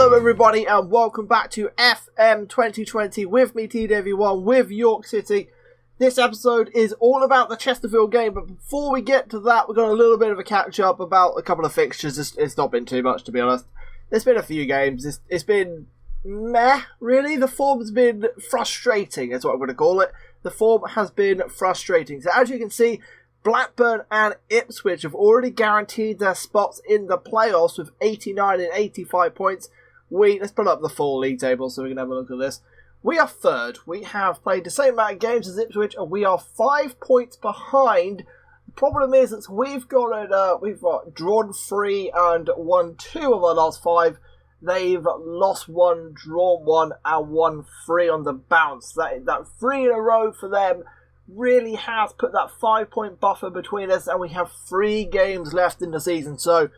Hello everybody and welcome back to FM2020 with me TDV1 with York City. This episode is all about the Chesterfield game, but before we get to that we've got a little bit of a catch up about a couple of fixtures. It's not been too much, to be honest. There's been a few games. It's been meh, really. The form's been frustrating, is what I'm going to call it. The form has been frustrating. So as you can see, Blackburn and Ipswich have already guaranteed their spots in the playoffs with 89 and 85 points. Let's put up the full league table so we can have a look at this. We are third. We have played the same amount of games as Ipswich and we are 5 points behind. The problem is that we've got drawn 3 and won 2 of our last 5. They've lost 1, drawn 1 and won 3 on the bounce. That 3 in a row for them really has put that 5-point buffer between us, and we have 3 games left in the season. So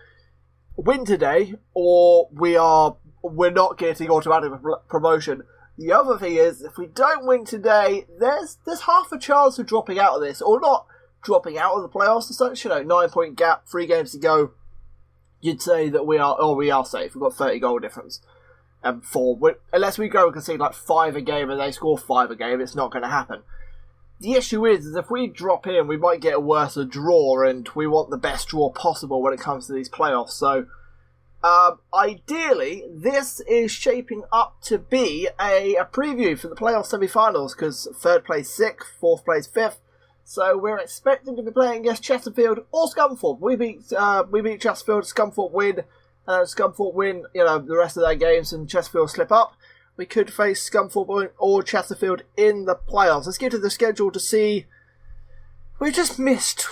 win today or we're not getting automatic promotion. The other thing is, if we don't win today, there's half a chance of dropping out of this, or not dropping out of the playoffs as such. 9-point gap, 3 games to go. You'd say that we are safe. We've got 30 goal difference. Unless we go and concede like 5 a game and they score 5 a game, it's not going to happen. The issue is if we drop in, we might get a worse draw, and we want the best draw possible when it comes to these playoffs. So, ideally, this is shaping up to be a preview for the playoff semi-finals, because 3rd plays 6th, 4th plays 5th. So we're expecting to be playing against Chesterfield or Scunthorpe. We beat Chesterfield, Scunthorpe win, and Scunthorpe win, the rest of their games, and Chesterfield slip up. We could face Scunthorpe or Chesterfield in the playoffs. Let's get to the schedule to see. We've just missed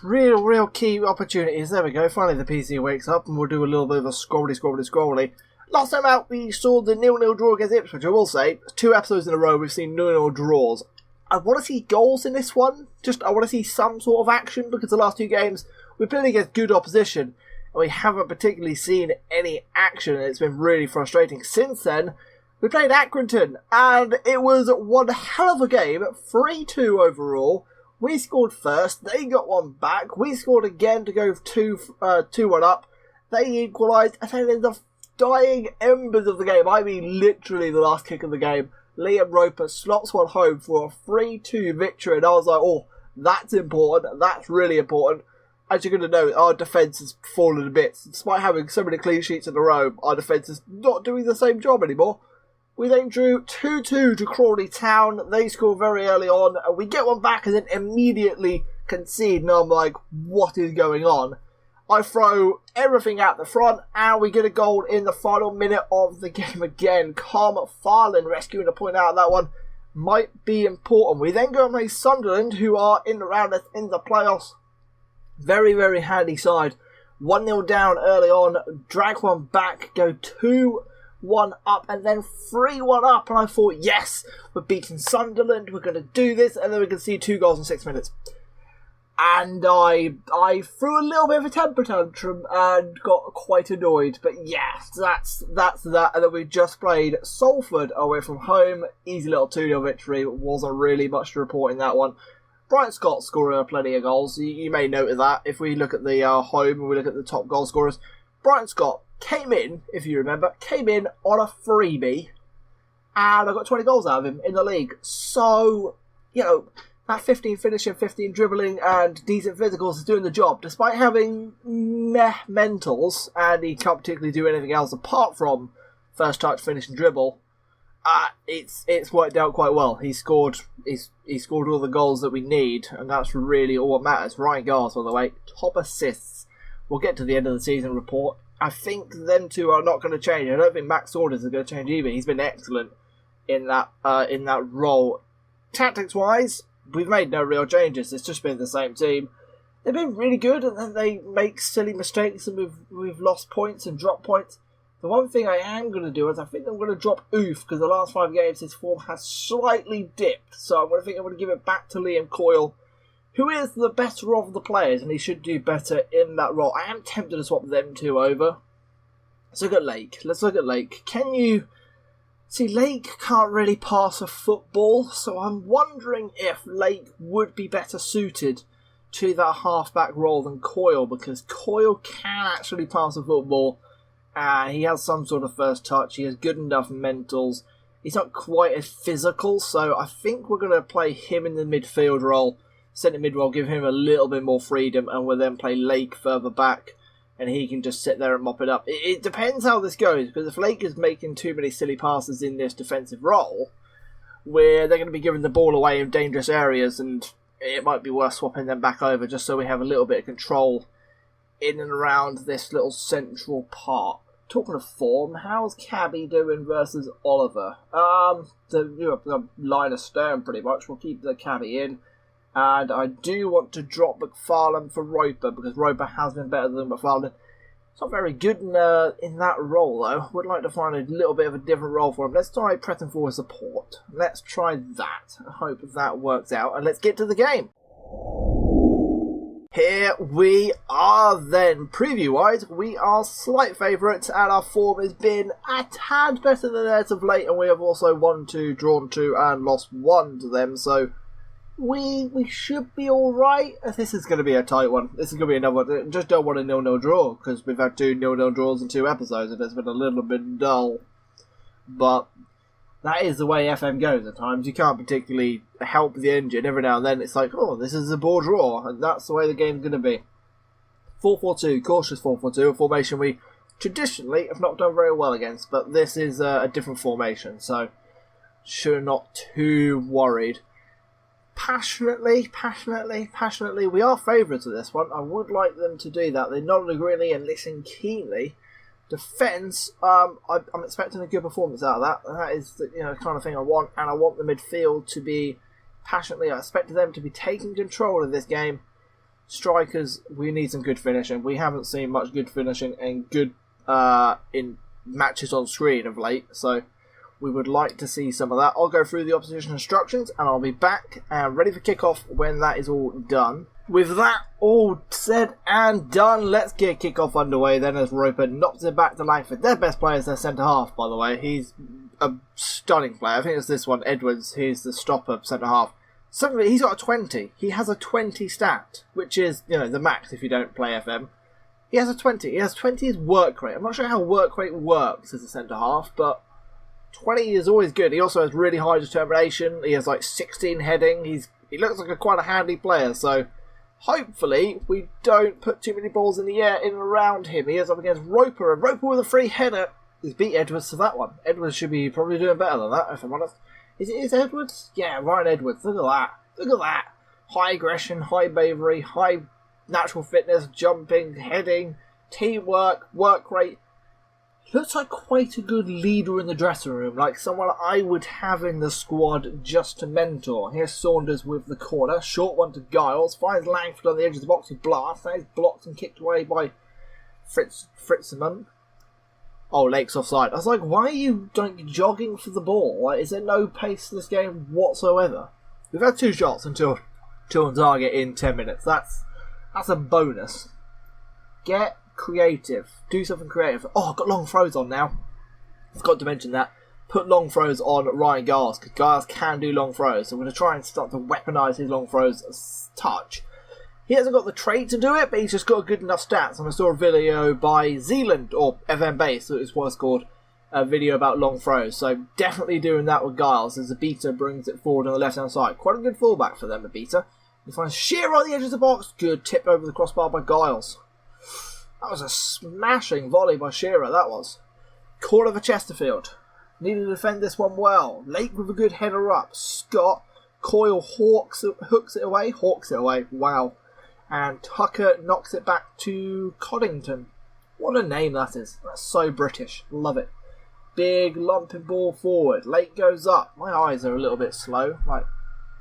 real key opportunities. There we go. Finally the PC wakes up and we'll do a little bit of a scrolly. Last time out we saw the 0-0 draw against Ipswich. I will say, 2 episodes in a row we've seen 0-0 draws. I want to see goals in this one. I want to see some sort of action, because the last 2 games we've played against good opposition and we haven't particularly seen any action, and it's been really frustrating. Since then, we played Accrington, and it was one hell of a game, 3-2 overall. We scored first, they got one back, we scored again to go 2-1 up, they equalised, and then in the dying embers of the game, I mean literally the last kick of the game, Liam Roper slots one home for a 3-2 victory, and I was like, oh, that's important, that's really important. As you're going to know, our defence has fallen a bit. Despite having so many clean sheets in a row, our defence is not doing the same job anymore. We then drew 2-2 to Crawley Town. They score very early on, and we get one back and then immediately concede. And I'm like, what is going on? I throw everything out the front, and we get a goal in the final minute of the game again. Carl McFarlane rescuing a point out of that one might be important. We then go and play Sunderland, who are in the round in the playoffs. Very, very handy side. 1-0 down early on, drag one back, go 2-1 up, and then 3-1 up, and I thought, yes, we're beating Sunderland, we're going to do this, and then we can see 2 goals in 6 minutes. And I threw a little bit of a temper tantrum and got quite annoyed, but yes, that's that. And then we just played Salford away from home, easy little 2-0 victory, wasn't really much to report in that one. Brian Scott scoring plenty of goals. You may note that if we look at the home and we look at the top goal scorers. Brian Scott came in, if you remember, on a freebie, and I got 20 goals out of him in the league. So, that 15 finishing, 15 dribbling, and decent physicals is doing the job. Despite having meh mentals, and he can't particularly do anything else apart from first touch, finish, and dribble. It's worked out quite well. He scored all the goals that we need, and that's really all what matters. Ryan Gars, by the way, top assists. We'll get to the end of the season report. I think them two are not going to change. I don't think Max Saunders is going to change either. He's been excellent in that role. Tactics wise, we've made no real changes. It's just been the same team. They've been really good, and then they make silly mistakes, and we've lost points and dropped points. The one thing I am going to do is I think I'm going to drop Oof, because the last 5 games his form has slightly dipped. So I'm going to give it back to Liam Coyle, who is the better of the players, and he should do better in that role. I am tempted to swap them two over. Let's look at Lake. Can you see, Lake can't really pass a football, so I'm wondering if Lake would be better suited to that half-back role than Coyle, because Coyle can actually pass a football. He has some sort of first touch. He has good enough mentals. He's not quite as physical, so I think we're going to play him in the midfield role, centre mid role, give him a little bit more freedom, and we'll then play Lake further back, and he can just sit there and mop it up. It depends how this goes, because if Lake is making too many silly passes in this defensive role, where they're going to be giving the ball away in dangerous areas, and it might be worth swapping them back over just so we have a little bit of control in and around this little central part. Talking of form, how's Cabby doing versus Oliver? The line of stern pretty much. We'll keep the Cabby in. And I do want to drop McFarlane for Roper, because Roper has been better than McFarlane. It's not very good in that role, though. Would like to find a little bit of a different role for him. Let's try pressing forward support. Let's try that. I hope that works out. And let's get to the game. Here we are then. Preview-wise, we are slight favourites, and our form has been a tad better than theirs of late, and we have also won 2, drawn 2, and lost 1 to them, so we should be alright. This is going to be a tight one. This is going to be another one. Just don't want a 0-0 draw, because we've had 2 0-0 draws in 2 episodes, and it's been a little bit dull. But that is the way FM goes at times. You can't particularly help the engine. Every now and then it's like, oh, this is a ball draw, and that's the way the game's going to be. 4-4-2, cautious 4-4-2, a formation we traditionally have not done very well against, but this is a different formation, so sure, not too worried. Passionately, we are favourites of this one. I would like them to do that. They nod agreeingly and listen keenly. Defence, I'm expecting a good performance out of that. That is the kind of thing I want, and I want the midfield to be passionately. I expect them to be taking control of this game. Strikers, we need some good finishing. We haven't seen much good finishing and good in matches on screen of late, so we would like to see some of that. I'll go through the opposition instructions, and I'll be back and ready for kickoff when that is all done. With that all said and done, let's get kickoff underway then, as Roper knocks it back to Langford. Their best player is their centre-half, by the way. He's a stunning player. I think it's this one, Edwards. He's the stopper centre-half. Suddenly, he's got a 20. He has a 20 stat, which is, the max if you don't play FM. He has a 20. He has 20 as work rate. I'm not sure how work rate works as a centre-half, but 20 is always good. He also has really high determination. He has like 16 heading. He looks like quite a handy player, so hopefully we don't put too many balls in the air in and around him. He is up against Roper, and Roper with a free header. He's beat Edwards to that one. Edwards should be probably doing better than that, if I'm honest. Is Edwards? Yeah, Ryan Edwards. Look at that. Look at that. High aggression, high bravery, high natural fitness, jumping, heading, teamwork, work rate. Looks like quite a good leader in the dressing room, like someone I would have in the squad just to mentor. Here's Saunders with the corner, short one to Giles, finds Langford on the edge of the box, he blasts, that is blocked and kicked away by Fritzman. Oh, Lake's offside. I was like, why are you jogging for the ball? Like, is there no pace to this game whatsoever? We've had 2 shots and 2 on target in 10 minutes. That's a bonus. Get creative. Do something creative. Oh, I've got long throws on now. Forgot to mention that. Put long throws on Ryan Giles, because Giles can do long throws. So we're going to try and start to weaponise his long throws touch. He hasn't got the trait to do it, but he's just got good enough stats. And I saw a video by Zealand, or FM Base, is what it's called, a video about long throws. So definitely doing that with Giles, as Abita brings it forward on the left-hand side. Quite a good fullback for them, Abita. He finds Shearer on the edge of the box. Good tip over the crossbar by Giles. That was a smashing volley by Shearer, that was. Corner for Chesterfield. Needed to defend this one well. Lake with a good header up. Scott. Coyle hooks it away. Wow. And Tucker knocks it back to Coddington. What a name that is. That's so British. Love it. Big lumping ball forward. Lake goes up. My eyes are a little bit slow. I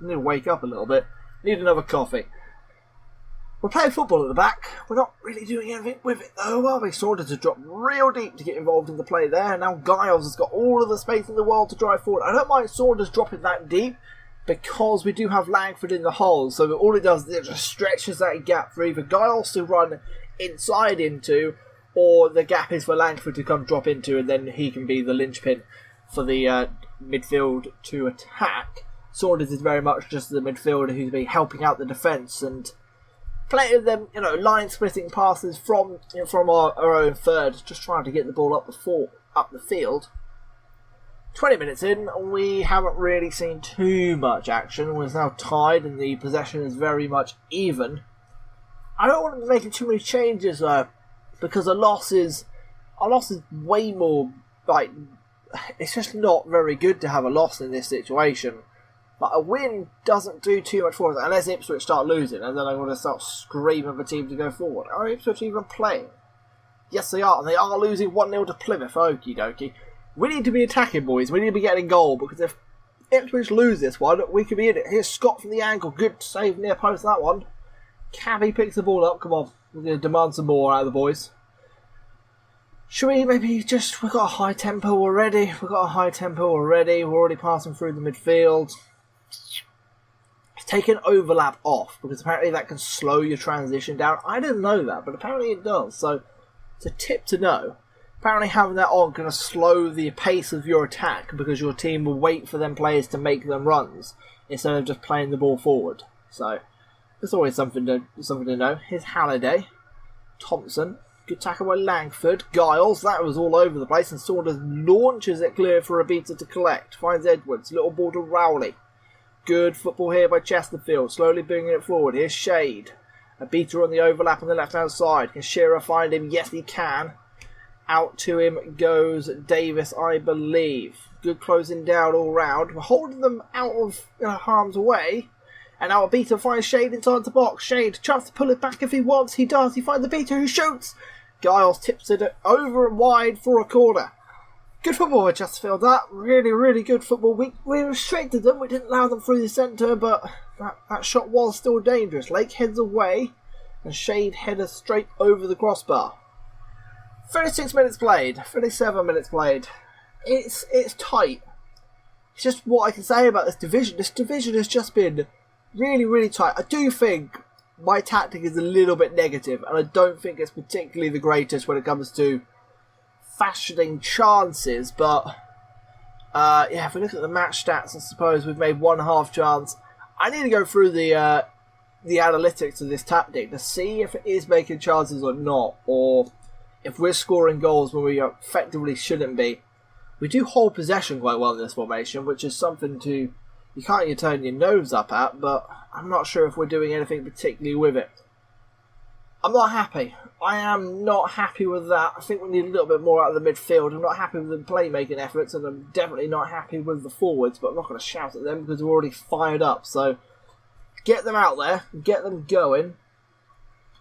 need to wake up a little bit. Need another coffee. We're playing football at the back. We're not really doing anything with it though, are we? Saunders has dropped real deep to get involved in the play there. Now Giles has got all of the space in the world to drive forward. I don't mind Saunders dropping that deep, because we do have Langford in the hole. So all it does is it just stretches that gap for either Giles to run inside into, or the gap is for Langford to come drop into, and then he can be the linchpin for the midfield to attack. Saunders is very much just the midfielder who's been helping out the defence, and plenty of them, line splitting passes from our own third, just trying to get the ball up the field. 20 minutes in, we haven't really seen too much action. We're now tied and the possession is very much even. I don't want to be making too many changes though, because a loss is way more, it's just not very good to have a loss in this situation. But a win doesn't do too much for us, unless Ipswich start losing, and then I'm going to start screaming for the team to go forward. Are Ipswich even playing? Yes, they are, and they are losing 1-0 to Plymouth. Okie dokie. We need to be attacking, boys. We need to be getting goal, because if Ipswich lose this one, we could be in it. Here's Scott from the angle. Good save near post, that one. Cabby picks the ball up. Come on. We're going to demand some more out of the boys. Should we maybe we've got a high tempo already. We're already passing through the midfield. Take an overlap off, because apparently that can slow your transition down. I didn't know that, but apparently it does. So it's a tip to know. Apparently having that on can slow the pace of your attack, because your team will wait for them players to make them runs instead of just playing the ball forward. So it's always something to know. Here's Halliday, Thompson, good tackle by Langford, Giles. That was all over the place, and Saunders launches it clear for Abita to collect. Finds Edwards, little ball to Rowley. Good football here by Chesterfield, slowly bringing it forward. Here's Shade, Abita on the overlap on the left hand side. Can Shearer find him? Yes, he can. Out to him goes Davis, I believe. Good closing down all round. We're holding them out of harm's way. And now Abita finds Shade inside the box. Shade, chance to pull it back if he wants. He does. He finds Abita who shoots. Giles tips it over and wide for a corner. Good football by Chesterfield, that. Really, really good football. We restricted them. We didn't allow them through the centre, but that shot was still dangerous. Lake heads away, and Shade headers straight over the crossbar. 36 minutes played. 37 minutes played. It's tight. It's just what I can say about this division. This division has just been really, really tight. I do think my tactic is a little bit negative, and I don't think it's particularly the greatest when it comes to fashioning chances, but if we look at the match stats, I suppose we've made 1.5 chance. I need to go through the analytics of this tactic to see if it is making chances or not, or if we're scoring goals when we effectively shouldn't be. We do hold possession quite well in this formation, which is something you can't turn your nose up at, but I'm not sure if we're doing anything particularly with it. I'm not happy. I am not happy with that. I think we need a little bit more out of the midfield. I'm not happy with the playmaking efforts, and I'm definitely not happy with the forwards, but I'm not going to shout at them because we're already fired up. So get them out there, get them going.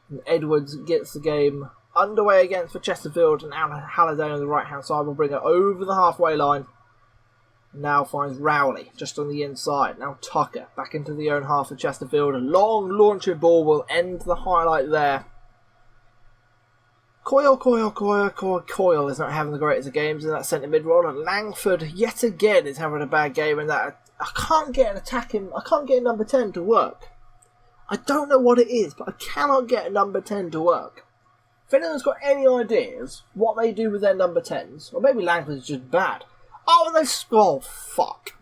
And Edwards gets the game underway again for Chesterfield, and Halliday on the right-hand side will bring it over the halfway line. Now finds Rowley just on the inside. Now Tucker back into the own half of Chesterfield. A long launching ball will end the highlight there. Coyle is not having the greatest of games in that centre mid role, and Langford yet again is having a bad game in that I can't get a number 10 to work. I don't know what it is, but I cannot get a number 10 to work. If anyone's got any ideas what they do with their number 10s, or maybe Langford's just bad. Oh, fuck.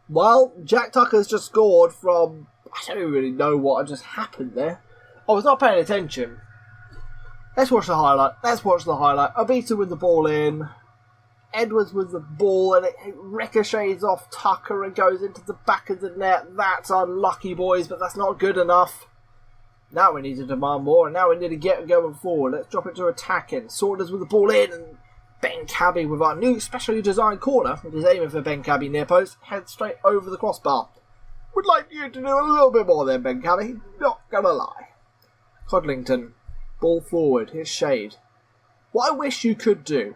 Well, Jack Tucker's just scored from... I don't really know what just happened there. I was not paying attention. Let's watch the highlight. Abita with the ball in. Edwards with the ball, and it ricochets off Tucker and goes into the back of the net. That's unlucky, boys, but that's not good enough. Now we need to demand more, and now we need to get going forward. Let's drop it to attacking. Saunders with the ball in, and Ben Cabby with our new specially designed corner, which is aiming for Ben Cabby near post, heads straight over the crossbar. Would like you to do a little bit more there, Ben Cabby. Not gonna lie. Codlington, ball forward. Here's Shade. What I wish you could do,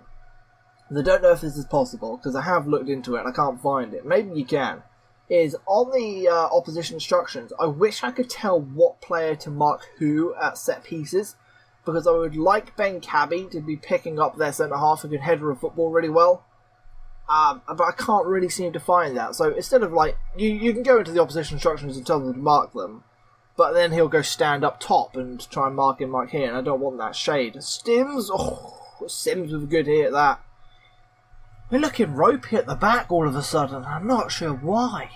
and I don't know if this is possible, because I have looked into it and I can't find it. Maybe you can. Is on the opposition instructions, I wish I could tell what player to mark who at set pieces, because I would like Ben Cabby to be picking up their centre-half who can header a football really well. But I can't really seem to find that. So instead of you can go into the opposition instructions and tell them to mark them, but then he'll go stand up top and try and mark him right here, and I don't want that. Shade. Sims with a good hit at that. We're looking ropey at the back all of a sudden. I'm not sure why.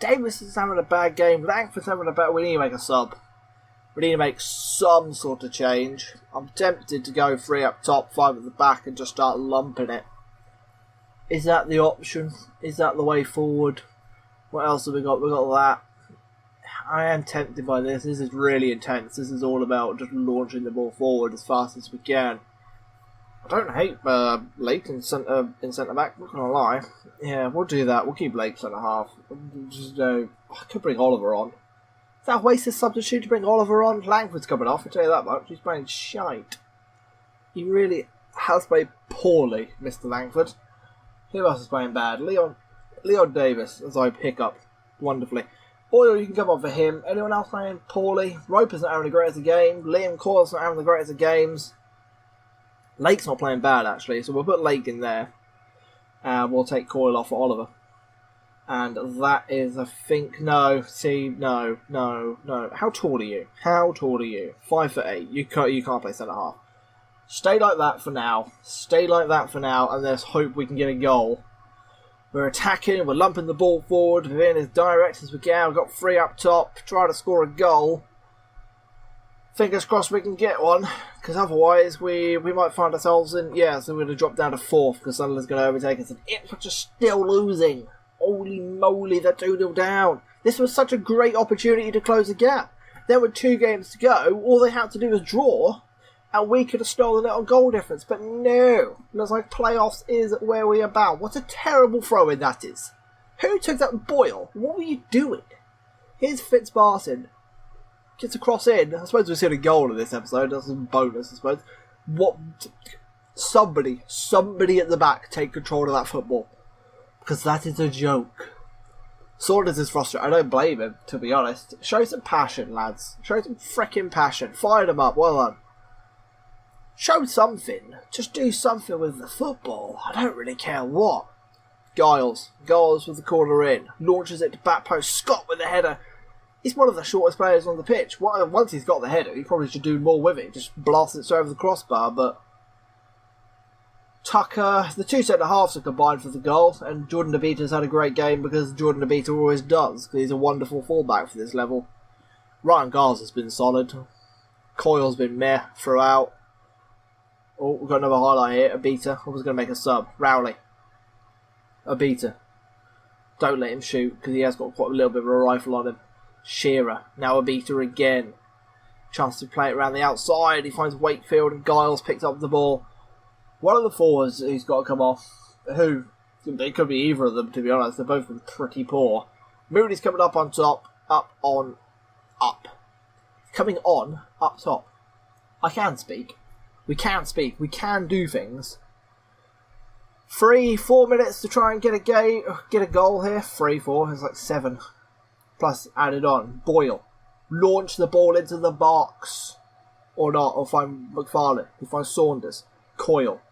Davis is having a bad game. Langford's having a bad... We need to make a sub. We need to make some sort of change. I'm tempted to go 3 up top, 5 at the back and just start lumping it. Is that the option? Is that the way forward? What else have we got? We've got that. I am tempted by this. This is really intense. This is all about just launching the ball forward as fast as we can. I don't hate Lake in centre back, not gonna lie. Yeah, we'll do that. We'll keep Lake centre half. Just, I could bring Oliver on. Is that a wasted substitute to bring Oliver on? Langford's coming off, I'll tell you that much. He's playing shite. He really has played poorly, Mr. Langford. Who else is playing bad? Leon Davis, as I pick up wonderfully. Boyle, you can come on for him. Anyone else playing poorly? Roper's not having the greatest of game. Liam Coyle's not having the greatest of games. Lake's not playing bad, actually, so we'll put Lake in there. And we'll take Coyle off for Oliver. And that is, I think, no. How tall are you? 5'8". You can't play centre half. Stay like that for now. And let's hope we can get a goal. We're attacking, we're lumping the ball forward, we're being as direct as we can. We've got 3 up top, try to score a goal. Fingers crossed we can get one, because otherwise we might find ourselves in... Yeah, so we're going to drop down to 4th, because Sunderland's going to overtake us. And Ipswich are still losing. Holy moly, they're 2-0 down. This was such a great opportunity to close the gap. There were 2 games to go, all they had to do was draw, and we could have stolen it on goal difference. But no, it looks like playoffs is where we are bound. What a terrible throw-in that is. Who took that? Boyle? What were you doing? Here's Fitzbarton. Gets a cross in. I suppose we've seen a goal in this episode. That's a bonus, I suppose. What? Somebody at the back take control of that football. Because that is a joke. Saunders is frustrated. I don't blame him, to be honest. Show some passion, lads. Show some freaking passion. Fire them up. Well done. Show something. Just do something with the football. I don't really care what. Giles with the corner in. Launches it to back post. Scott with the header. He's one of the shortest players on the pitch. Once he's got the header, he probably should do more with it. Just blast it straight over the crossbar, but... Tucker, the 2 centre-halves are combined for the goal, and Jordan DeBita's had a great game because Jordan DeBita always does, because he's a wonderful fullback for this level. Ryan Giles has been solid. Coyle's been meh throughout. Oh, we've got another highlight here. Abita. I was going to make a sub. Rowley. Abita. Don't let him shoot, because he has got quite a little bit of a rifle on him. Shearer. Now Abita again. Chance to play it around the outside. He finds Wakefield, and Giles picks up the ball. One of the forwards who's got to come off. Who? It could be either of them, to be honest. They've both been pretty poor. Mooney's coming up on top. Up. Coming on, up top. I can speak. We can speak. We can do things. 3-4 minutes to try and get a goal here. 3-4. It's like 7. Plus added on. Boyle. Launch the ball into the box. Or not. Or find McFarlane. He finds Saunders. Coyle.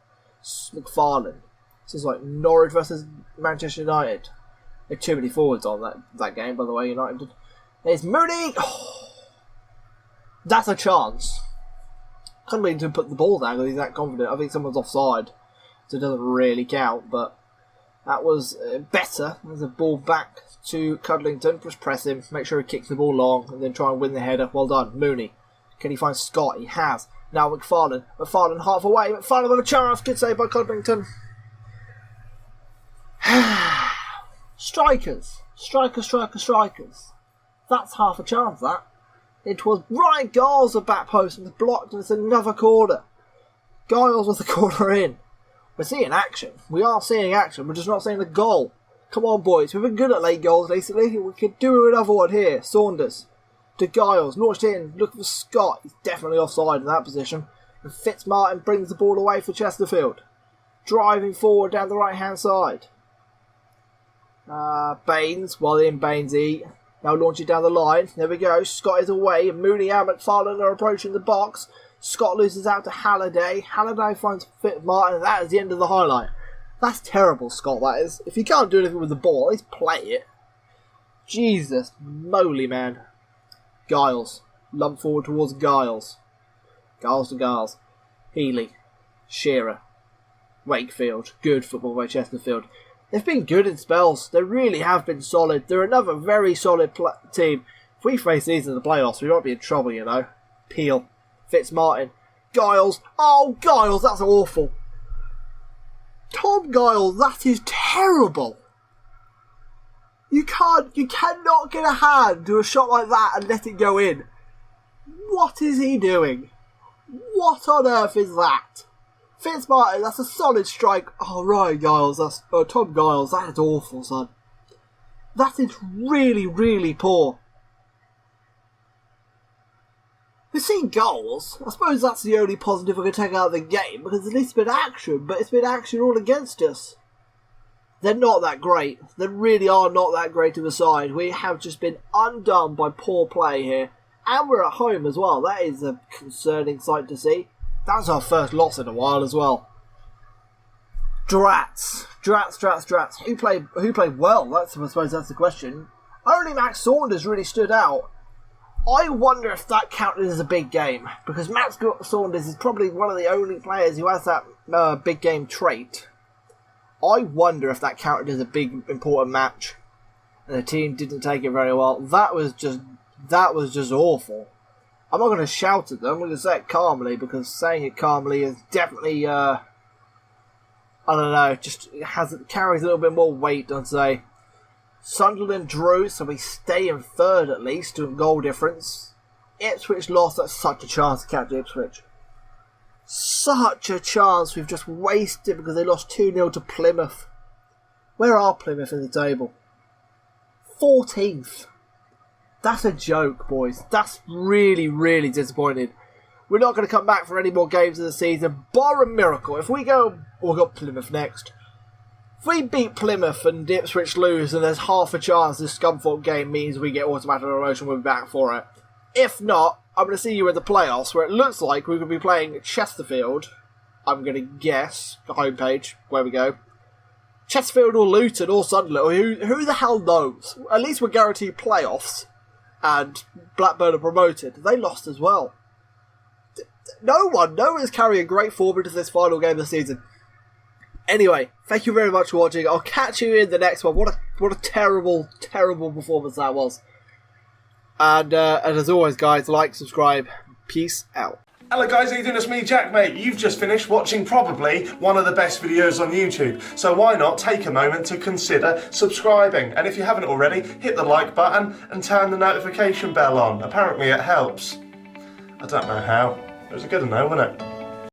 McFarlane. This is like Norwich versus Manchester United. There are too many forwards on that game, by the way, United. There's Mooney! Oh, that's a chance. Cudlington put the ball down because he's that confident. I think someone's offside, so it doesn't really count, but that was better. There's a ball back to Cudlington. Just press him, make sure he kicks the ball long, and then try and win the header. Well done. Mooney. Can he find Scott? He has. Now McFarlane. McFarlane half away. McFarlane with a chance. Good save by Codrington. Strikers. That's half a chance, that. It was Ryan Giles at back post and was blocked, and it's another corner. Giles with the corner in. We're seeing action. We are seeing action. We're just not seeing the goal. Come on, boys. We've been good at late goals recently. We could do another one here. Saunders. To Giles, launched in, looking for Scott. He's definitely offside in that position. And Fitzmartin brings the ball away for Chesterfield. Driving forward down the right-hand side. Baines, while in Baines eat. Now launching down the line. There we go. Scott is away. Mooney and McFarlane are approaching the box. Scott loses out to Halliday. Halliday finds Fitzmartin, and that is the end of the highlight. That's terrible, Scott, that is. If you can't do anything with the ball, at least play it. Jesus moly, man. Giles. Lump forward towards Giles. Giles to Giles. Healy. Shearer. Wakefield. Good football by Chesterfield. They've been good in spells. They really have been solid. They're another very solid team. If we face these in the playoffs, we might be in trouble, you know. Peel, Fitzmartin, Giles. Oh, Giles, that's awful. Tom Giles, that is terrible. You cannot get a hand to a shot like that and let it go in. What is he doing? What on earth is that? Fitzmartin, that's a solid strike. Oh, Ryan Giles, that's Tom Giles, that is awful, son. That is really, really poor. We've seen goals. I suppose that's the only positive we can take out of the game, because at least it's been action, but it's been action all against us. They're not that great. They really are not that great of a side. We have just been undone by poor play here. And we're at home as well. That is a concerning sight to see. That's our first loss in a while as well. Drats. Who played well? I suppose that's the question. Only Max Saunders really stood out. I wonder if that counted as a big game, because Max Saunders is probably one of the only players who has that big game trait. I wonder if that counted as a big, important match, and the team didn't take it very well. That was just awful. I'm not going to shout at them. I'm going to say it calmly, because saying it calmly is definitely, I don't know, just carries a little bit more weight, I'd say. Sunderland drew, so we stay in third at least, to a goal difference. Ipswich lost. That's such a chance to catch Ipswich. Such a chance we've just wasted because they lost 2-0 to Plymouth. Where are Plymouth in the table? 14th. That's a joke, boys. That's really, really disappointing. We're not going to come back for any more games of the season, bar a miracle. If we go, we've got Plymouth next. If we beat Plymouth and Ipswich lose and there's half a chance this Scunthorpe game means we get automatic promotion, we'll be back for it. If not, I'm going to see you in the playoffs, where it looks like we're going to be playing Chesterfield. I'm going to guess, the homepage, where we go. Chesterfield or Luton or Sunderland, who the hell knows? At least we're guaranteed playoffs, and Blackburn are promoted. They lost as well. No one's carrying great form into this final game of the season. Anyway, thank you very much for watching. I'll catch you in the next one. What a terrible, terrible performance that was. And as always, guys, like, subscribe. Peace out. Hello guys, how you doing? It's me, Jack, mate. You've just finished watching probably one of the best videos on YouTube. So why not take a moment to consider subscribing? And if you haven't already, hit the like button and turn the notification bell on. Apparently it helps. I don't know how. It was good to know, wasn't it?